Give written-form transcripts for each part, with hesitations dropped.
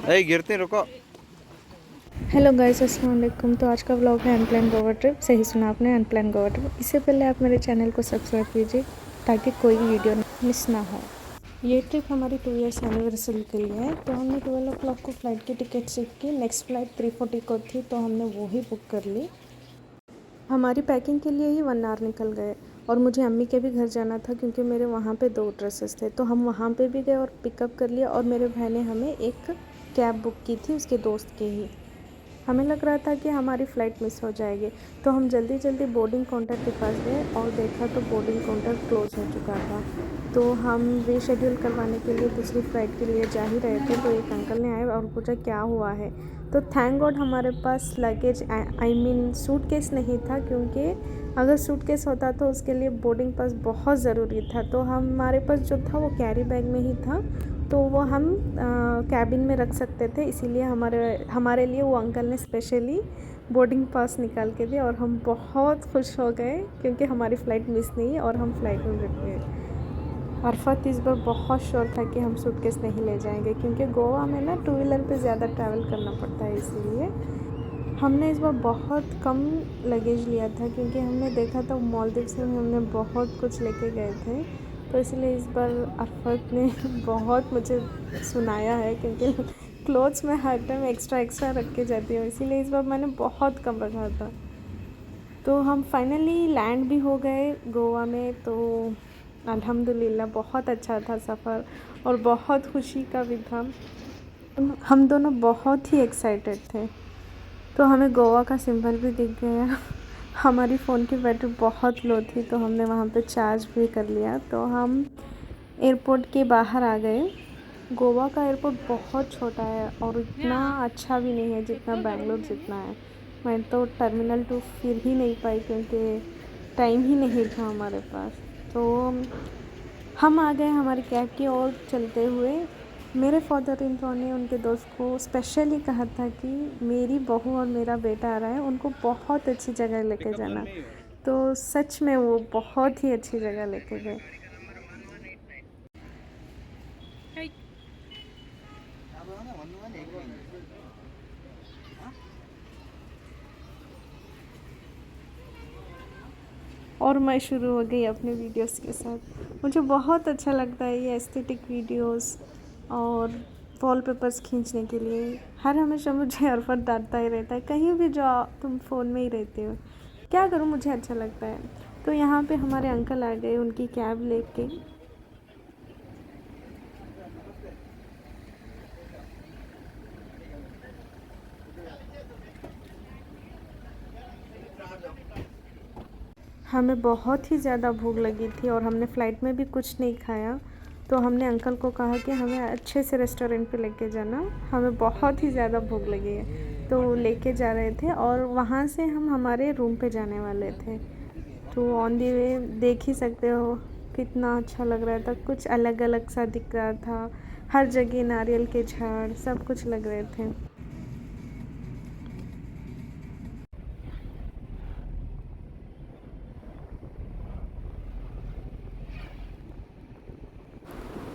अरे गिरते रुको। हेलो गाइस, अस्सलाम वालेकुम। तो आज का व्लॉग है अनप्लान गोवा ट्रिप। सही सुना आपने, अनप्लान गोवा ट्रिप। इससे पहले आप मेरे चैनल को सब्सक्राइब कीजिए ताकि कोई वीडियो मिस ना हो। ये ट्रिप हमारी 2 इयर्स एनिवर्सरी के लिए है। तो हमने 12 o'clock को फ़्लाइट की टिकट चेक की। नेक्स्ट फ़्लाइट 3:40 को थी, तो हमने वो ही बुक कर ली। हमारी पैकिंग के लिए ही 1 आवर निकल गए। और मुझे अम्मी के भी घर जाना था क्योंकि मेरे वहाँ पे 2 ड्रेसेस थे, तो हम वहाँ पे भी गए और पिकअप कर लिया। और मेरे भाई ने हमें एक कैब बुक की थी उसके दोस्त के ही। हमें लग रहा था कि हमारी फ़्लाइट मिस हो जाएगी, तो हम जल्दी जल्दी बोर्डिंग काउंटर के पास गए और देखा तो बोर्डिंग काउंटर क्लोज़ हो चुका था। तो हम रीशेड्यूल करवाने के लिए दूसरी फ़्लाइट के लिए जा ही रहे थे, तो एक अंकल ने आए और पूछा क्या हुआ है। तो थैंक गॉड हमारे पास लगेज आई मीन सूटकेस नहीं था, क्योंकि अगर सूटकेस होता तो उसके लिए बोर्डिंग पास बहुत ज़रूरी था। तो हमारे पास जो था वो कैरी बैग में ही था, तो वो हम कैबिन में रख सकते थे। इसीलिए हमारे लिए वो अंकल ने स्पेशली बोर्डिंग पास निकाल के दिया और हम बहुत खुश हो गए क्योंकि हमारी फ़्लाइट मिस नहीं और हम फ्लाइट में बैठ गए। अरफत इस बार बहुत श्योर था कि हम सूटकेस नहीं ले जाएंगे, क्योंकि गोवा में ना 2 व्हीलर पे ज़्यादा ट्रैवल करना पड़ता है। इसीलिए हमने इस बार बहुत कम लगेज लिया था, क्योंकि हमने देखा था मालदीव्स में हमने बहुत कुछ लेके गए थे। तो इसलिए इस बार अरफत ने बहुत मुझे सुनाया है, क्योंकि क्लोथ्स में हर टाइम एक्स्ट्रा एक्स्ट्रा रख के जाती हूँ, इसीलिए इस बार मैंने बहुत कम रखा था। तो हम फाइनली लैंड भी हो गए गोवा में। तो अल्हम्दुलिल्लाह बहुत अच्छा था सफ़र और बहुत खुशी का भी था। हम दोनों बहुत ही एक्साइटेड थे। तो हमें गोवा का सिंबल भी दिख गया। हमारी फ़ोन की बैटरी बहुत लो थी, तो हमने वहाँ पे चार्ज भी कर लिया। तो हम एयरपोर्ट के बाहर आ गए। गोवा का एयरपोर्ट बहुत छोटा है और इतना अच्छा भी नहीं है जितना बेंगलोर जितना है। मैं तो टर्मिनल 2 फिर ही नहीं पाई क्योंकि टाइम ही नहीं था हमारे पास। तो हम आ गए हमारी कैब की ओर चलते हुए। मेरे फादर इन लॉ ने उनके दोस्त को स्पेशली कहा था कि मेरी बहू और मेरा बेटा आ रहा है, उनको बहुत अच्छी जगह लेके जाना। तो सच में वो बहुत ही अच्छी जगह लेके गए। और मैं शुरू हो गई अपने वीडियोस के साथ। मुझे बहुत अच्छा लगता है ये एस्थेटिक वीडियोस और वॉलपेपर्स खींचने के लिए। हर हमेशा मुझे अरफत डांटता ही रहता है, कहीं भी जाओ तुम फ़ोन में ही रहते हो। क्या करूँ, मुझे अच्छा लगता है। तो यहाँ पे हमारे अंकल आ गए उनकी कैब लेके। हमें बहुत ही ज़्यादा भूख लगी थी और हमने फ़्लाइट में भी कुछ नहीं खाया। तो हमने अंकल को कहा कि हमें अच्छे से रेस्टोरेंट पे लेके जाना, हमें बहुत ही ज़्यादा भूख लगी है। तो लेके जा रहे थे और वहाँ से हम हमारे रूम पे जाने वाले थे। तो ऑन दी वे देख ही सकते हो कितना अच्छा लग रहा था, कुछ अलग अलग सा दिख रहा था। हर जगह नारियल के झाड़ सब कुछ लग रहे थे।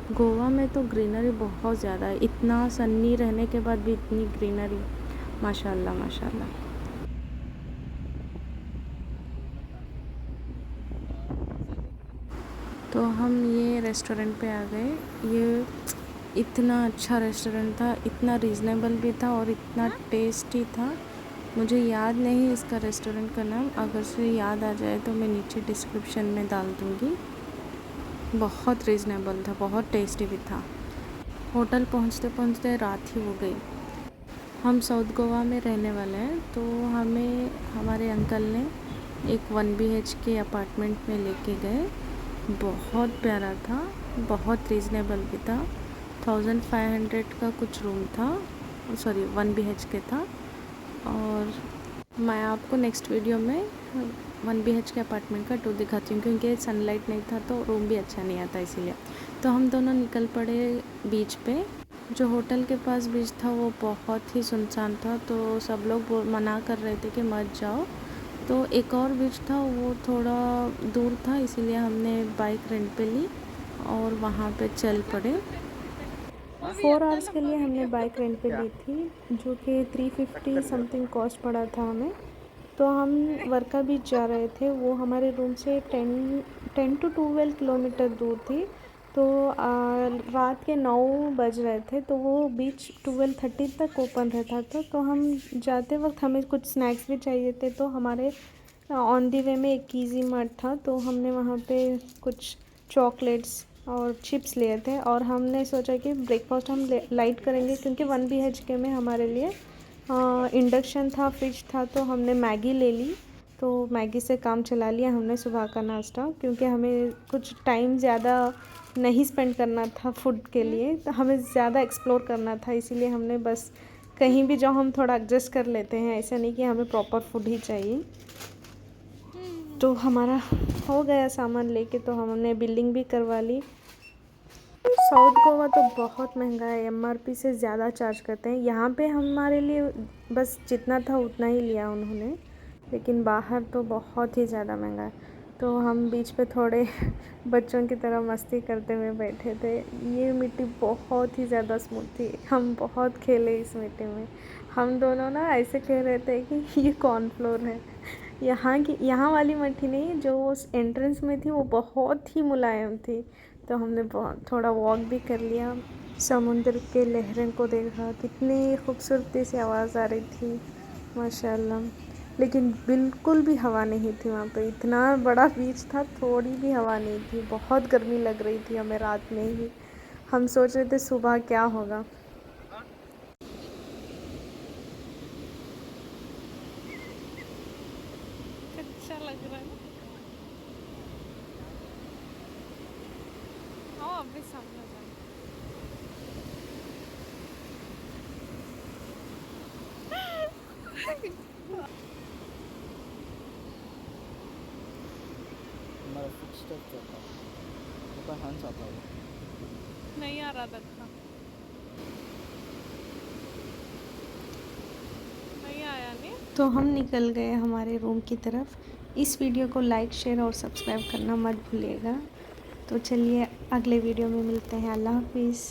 गोवा में तो ग्रीनरी बहुत ज़्यादा है, इतना सन्नी रहने के बाद भी इतनी ग्रीनरी, माशाल्लाह माशाल्लाह। तो हम ये रेस्टोरेंट पे आ गए। ये इतना अच्छा रेस्टोरेंट था, इतना रीज़नेबल भी था और इतना टेस्टी था। मुझे याद नहीं इसका रेस्टोरेंट का नाम, अगर से याद आ जाए तो मैं नीचे डिस्क्रिप्शन में डाल दूँगी। बहुत रीज़नेबल था, बहुत टेस्टी भी था। होटल पहुँचते पहुँचते रात ही हो गई। हम साउथ गोवा में रहने वाले हैं, तो हमें हमारे अंकल ने एक 1 BHK अपार्टमेंट में लेके गए। बहुत प्यारा था, बहुत रीज़नेबल भी था। 1500 का कुछ रूम था, सॉरी 1 BHK था। और मैं आपको नेक्स्ट वीडियो में 1 BHK अपार्टमेंट का टूर दिखाती हूँ, क्योंकि सनलाइट नहीं था तो रूम भी अच्छा नहीं आता इसीलिए। तो हम दोनों निकल पड़े बीच पे। जो होटल के पास बीच था वो बहुत ही सुनसान था, तो सब लोग मना कर रहे थे कि मत जाओ। तो एक और बीच था वो थोड़ा दूर था, इसीलिए हमने बाइक रेंट पे ली और वहाँ पे चल पड़े। 4 आवर्स के लिए हमने बाइक रेंट पे ली थी, जो कि 350 समथिंग कॉस्ट पड़ा था हमें। तो हम वर्का बीच जा रहे थे, वो हमारे रूम से 10 to 12 किलोमीटर दूर थी। तो रात के 9 बज रहे थे, तो वो बीच 12:30 तक ओपन रहता था। तो हम जाते वक्त हमें कुछ स्नैक्स भी चाहिए थे, तो हमारे ऑन दी वे में एक ईजी मार्ट था, तो हमने वहाँ पे कुछ चॉकलेट्स और चिप्स लिए थे। और हमने सोचा कि ब्रेकफास्ट हम लाइट करेंगे, क्योंकि 1 BHK में हमारे लिए इंडक्शन था, फ्रिज था, तो हमने मैगी ले ली। तो मैगी से काम चला लिया हमने सुबह का नाश्ता, क्योंकि हमें कुछ टाइम ज़्यादा नहीं स्पेंड करना था फूड के लिए, तो हमें ज़्यादा एक्सप्लोर करना था, इसीलिए हमने बस कहीं भी जाओ हम थोड़ा एडजस्ट कर लेते हैं, ऐसा नहीं कि हमें प्रॉपर फूड ही चाहिए। तो हमारा हो गया सामान लेके, तो हमने बिलिंग भी करवा ली। साउथ गोवा तो बहुत महंगा है, MRP से ज़्यादा चार्ज करते हैं। यहाँ पे हमारे लिए बस जितना था उतना ही लिया उन्होंने, लेकिन बाहर तो बहुत ही ज़्यादा महंगा है। तो हम बीच पे थोड़े बच्चों की तरह मस्ती करते हुए बैठे थे। ये मिट्टी बहुत ही ज़्यादा स्मूथ थी, हम बहुत खेले इस मिट्टी में। हम दोनों ना ऐसे कह रहे थे कि ये कॉर्नफ्लोर है। यहाँ वाली मिट्टी नहीं, जो उस एंट्रेंस में थी वो बहुत ही मुलायम थी। तो हमने बहुत थोड़ा वॉक भी कर लिया, समुद्र के लहरों को देखा, कितनी खूबसूरती से आवाज़ आ रही थी माशाल्लाह। लेकिन बिल्कुल भी हवा नहीं थी वहाँ पे, इतना बड़ा बीच था, थोड़ी भी हवा नहीं थी, बहुत गर्मी लग रही थी हमें रात में ही। हम सोच रहे थे सुबह क्या होगा। अच्छा लग रहा है ना? आओ अभी सामने जाए। हमारा फिक्स स्टेप चलता है, ऊपर हंस आता है। नहीं आ रहा धक्का, नहीं आया नहीं। तो हम निकल गए हमारे रूम की तरफ। इस वीडियो को लाइक, शेयर और सब्सक्राइब करना मत भूलिएगा। तो चलिए अगले वीडियो में मिलते हैं। अल्लाह हाफिज़।